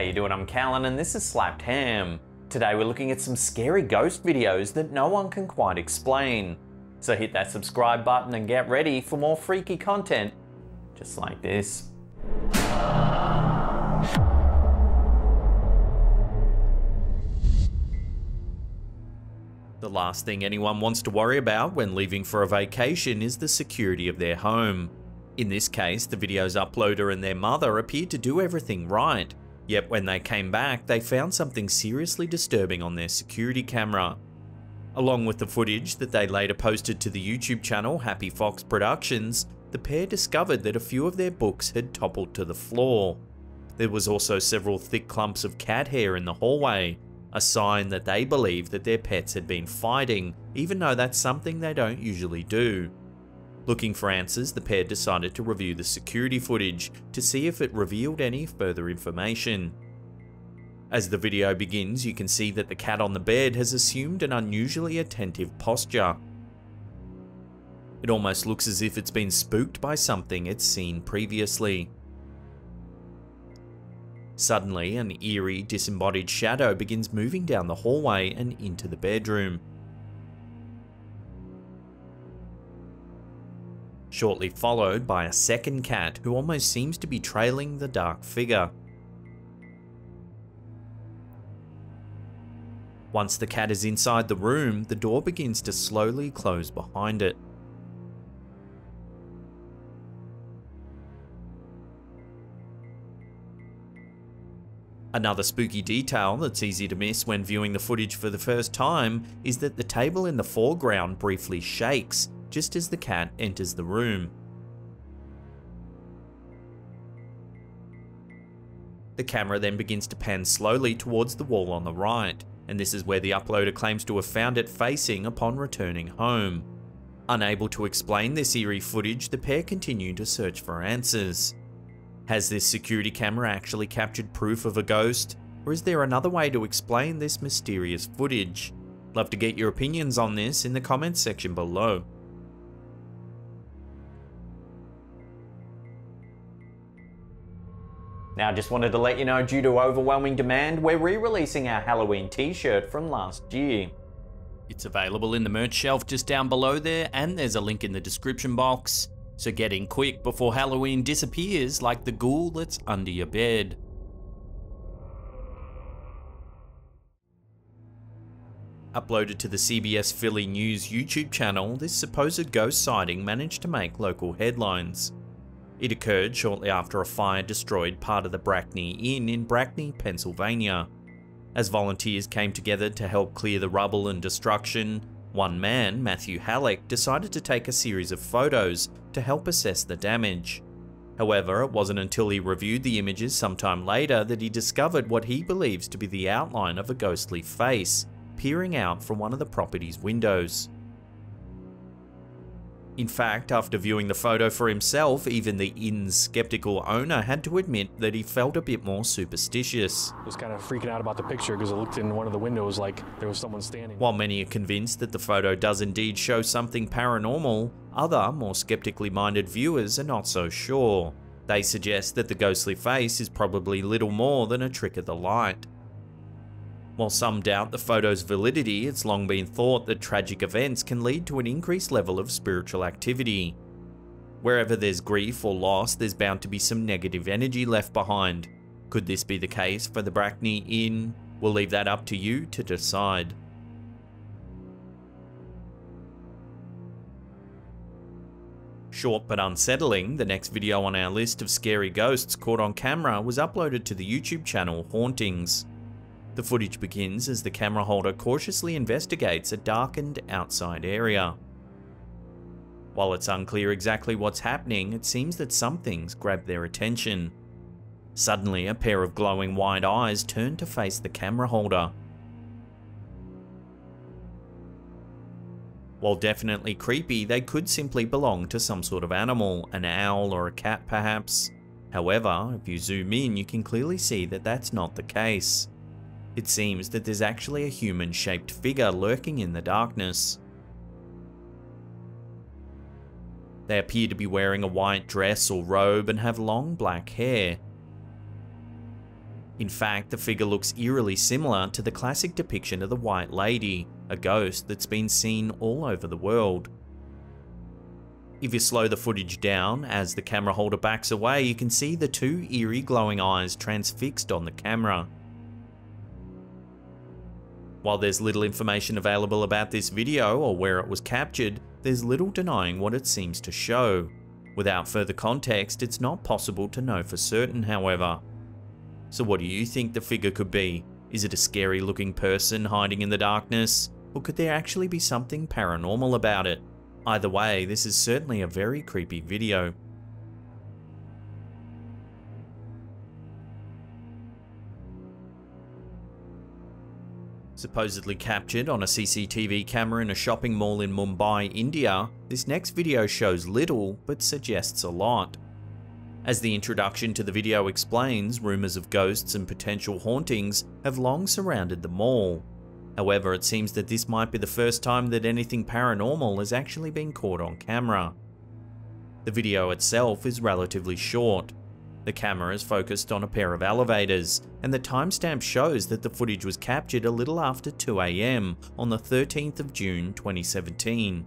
How you doing? I'm Callan and this is Slapped Ham. Today we're looking at some scary ghost videos that no one can quite explain. So hit that subscribe button and get ready for more freaky content just like this. The last thing anyone wants to worry about when leaving for a vacation is the security of their home. In this case, the video's uploader and their mother appeared to do everything right, yet when they came back, they found something seriously disturbing on their security camera. Along with the footage that they later posted to the YouTube channel Happy Fox Productions, the pair discovered that a few of their books had toppled to the floor. There was also several thick clumps of cat hair in the hallway, a sign that they believed that their pets had been fighting, even though that's something they don't usually do. Looking for answers, the pair decided to review the security footage to see if it revealed any further information. As the video begins, you can see that the cat on the bed has assumed an unusually attentive posture. It almost looks as if it's been spooked by something it's seen previously. Suddenly, an eerie, disembodied shadow begins moving down the hallway and into the bedroom. Shortly followed by a second cat who almost seems to be trailing the dark figure. Once the cat is inside the room, the door begins to slowly close behind it. Another spooky detail that's easy to miss when viewing the footage for the first time is that the table in the foreground briefly shakes just as the cat enters the room. The camera then begins to pan slowly towards the wall on the right, and this is where the uploader claims to have found it facing upon returning home. Unable to explain this eerie footage, the pair continue to search for answers. Has this security camera actually captured proof of a ghost, or is there another way to explain this mysterious footage? Love to get your opinions on this in the comments section below. Now, just wanted to let you know, due to overwhelming demand, we're re-releasing our Halloween t-shirt from last year. It's available in the merch shelf just down below there, and there's a link in the description box. So get in quick before Halloween disappears like the ghoul that's under your bed. Uploaded to the CBS Philly News YouTube channel, this supposed ghost sighting managed to make local headlines. It occurred shortly after a fire destroyed part of the Brackney Inn in Brackney, Pennsylvania. As volunteers came together to help clear the rubble and destruction, one man, Matthew Halleck, decided to take a series of photos to help assess the damage. However, it wasn't until he reviewed the images sometime later that he discovered what he believes to be the outline of a ghostly face peering out from one of the property's windows. In fact, after viewing the photo for himself, even the inn's skeptical owner had to admit that he felt a bit more superstitious. I was kind of freaking out about the picture because it looked in one of the windows like there was someone standing. While many are convinced that the photo does indeed show something paranormal, other, more skeptically minded viewers are not so sure. They suggest that the ghostly face is probably little more than a trick of the light. While some doubt the photo's validity, it's long been thought that tragic events can lead to an increased level of spiritual activity. Wherever there's grief or loss, there's bound to be some negative energy left behind. Could this be the case for the Brackney Inn? We'll leave that up to you to decide. Short but unsettling, the next video on our list of scary ghosts caught on camera was uploaded to the YouTube channel Hauntings. The footage begins as the camera holder cautiously investigates a darkened outside area. While it's unclear exactly what's happening, it seems that something's grabbed their attention. Suddenly, a pair of glowing white eyes turn to face the camera holder. While definitely creepy, they could simply belong to some sort of animal, an owl or a cat perhaps. However, if you zoom in, you can clearly see that that's not the case. It seems that there's actually a human-shaped figure lurking in the darkness. They appear to be wearing a white dress or robe and have long black hair. In fact, the figure looks eerily similar to the classic depiction of the White Lady, a ghost that's been seen all over the world. If you slow the footage down, as the camera holder backs away, you can see the two eerie glowing eyes transfixed on the camera. While there's little information available about this video or where it was captured, there's little denying what it seems to show. Without further context, it's not possible to know for certain, however. So what do you think the figure could be? Is it a scary looking person hiding in the darkness? Or could there actually be something paranormal about it? Either way, this is certainly a very creepy video. Supposedly captured on a CCTV camera in a shopping mall in Mumbai, India, this next video shows little but suggests a lot. As the introduction to the video explains, rumours of ghosts and potential hauntings have long surrounded the mall. However, it seems that this might be the first time that anything paranormal has actually been caught on camera. The video itself is relatively short. The camera is focused on a pair of elevators, and the timestamp shows that the footage was captured a little after 2 AM on the 13th of June 2017.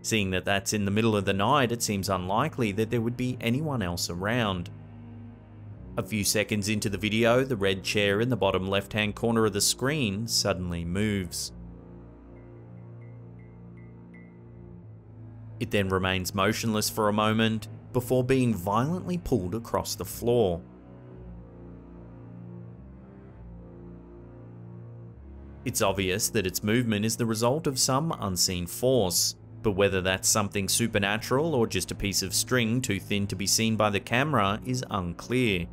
Seeing that that's in the middle of the night, it seems unlikely that there would be anyone else around. A few seconds into the video, the red chair in the bottom left-hand corner of the screen suddenly moves. It then remains motionless for a moment, before being violently pulled across the floor. It's obvious that its movement is the result of some unseen force, but whether that's something supernatural or just a piece of string too thin to be seen by the camera is unclear.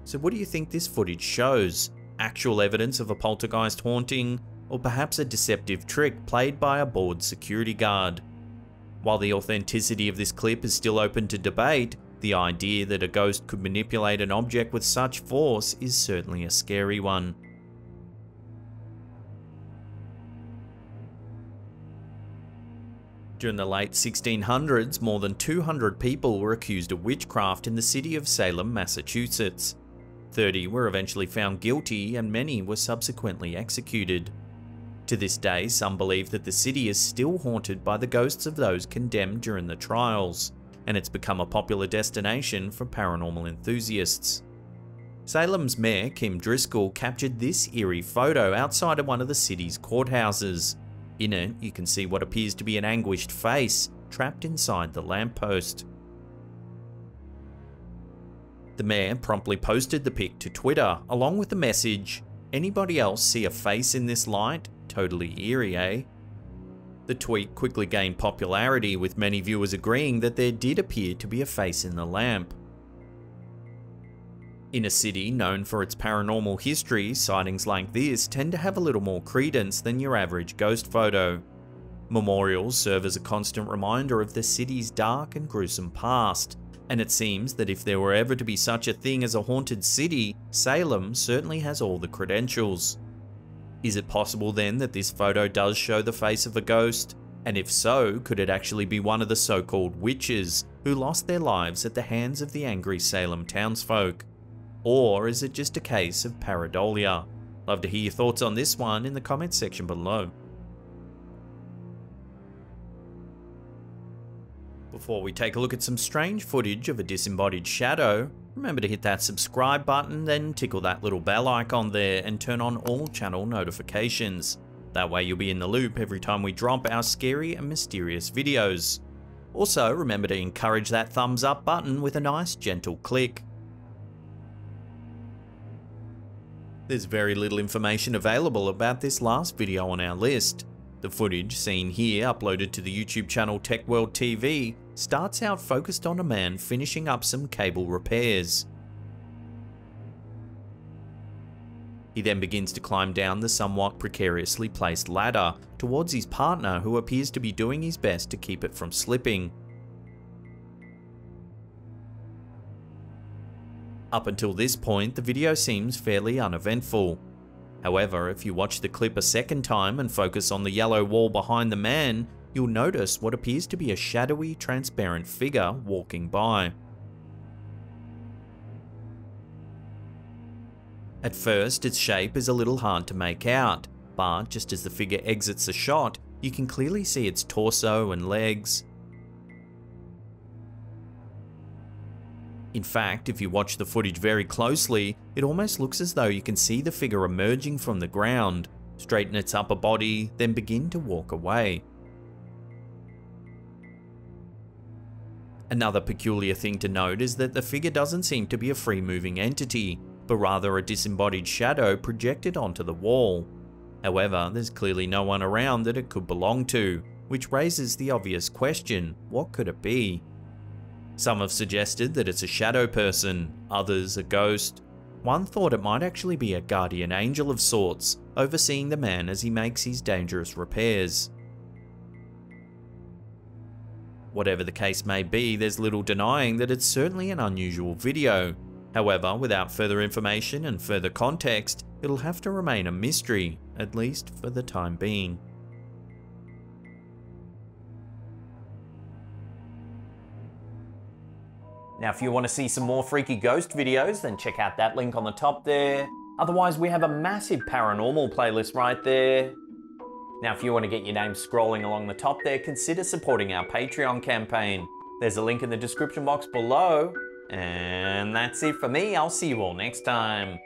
So what do you think this footage shows? Actual evidence of a poltergeist haunting, or perhaps a deceptive trick played by a bored security guard? While the authenticity of this clip is still open to debate, the idea that a ghost could manipulate an object with such force is certainly a scary one. During the late 1600s, more than 200 people were accused of witchcraft in the city of Salem, Massachusetts. 30 were eventually found guilty and many were subsequently executed. To this day, some believe that the city is still haunted by the ghosts of those condemned during the trials, and it's become a popular destination for paranormal enthusiasts. Salem's mayor, Kim Driscoll, captured this eerie photo outside of one of the city's courthouses. In it, you can see what appears to be an anguished face trapped inside the lamppost. The mayor promptly posted the pic to Twitter, along with the message, "Anybody else see a face in this light? Totally eerie, eh?" The tweet quickly gained popularity, with many viewers agreeing that there did appear to be a face in the lamp. In a city known for its paranormal history, sightings like this tend to have a little more credence than your average ghost photo. Memorials serve as a constant reminder of the city's dark and gruesome past, and it seems that if there were ever to be such a thing as a haunted city, Salem certainly has all the credentials. Is it possible then that this photo does show the face of a ghost? And if so, could it actually be one of the so-called witches who lost their lives at the hands of the angry Salem townsfolk? Or is it just a case of pareidolia? Love to hear your thoughts on this one in the comments section below. Before we take a look at some strange footage of a disembodied shadow, remember to hit that subscribe button, then tickle that little bell icon there and turn on all channel notifications. That way you'll be in the loop every time we drop our scary and mysterious videos. Also, remember to encourage that thumbs up button with a nice gentle click. There's very little information available about this last video on our list. The footage seen here, uploaded to the YouTube channel Tech World TV, starts out focused on a man finishing up some cable repairs. He then begins to climb down the somewhat precariously placed ladder towards his partner, who appears to be doing his best to keep it from slipping. Up until this point, the video seems fairly uneventful. However, if you watch the clip a second time and focus on the yellow wall behind the man, you'll notice what appears to be a shadowy, transparent figure walking by. At first, its shape is a little hard to make out, but just as the figure exits the shot, you can clearly see its torso and legs. In fact, if you watch the footage very closely, it almost looks as though you can see the figure emerging from the ground, straighten its upper body, then begin to walk away. Another peculiar thing to note is that the figure doesn't seem to be a free-moving entity, but rather a disembodied shadow projected onto the wall. However, there's clearly no one around that it could belong to, which raises the obvious question: what could it be? Some have suggested that it's a shadow person, others a ghost. One thought it might actually be a guardian angel of sorts, overseeing the man as he makes his dangerous repairs. Whatever the case may be, there's little denying that it's certainly an unusual video. However, without further information and further context, it'll have to remain a mystery, at least for the time being. Now, if you want to see some more freaky ghost videos, then check out that link on the top there. Otherwise, we have a massive paranormal playlist right there. Now, if you want to get your name scrolling along the top there, consider supporting our Patreon campaign. There's a link in the description box below. And that's it for me. I'll see you all next time.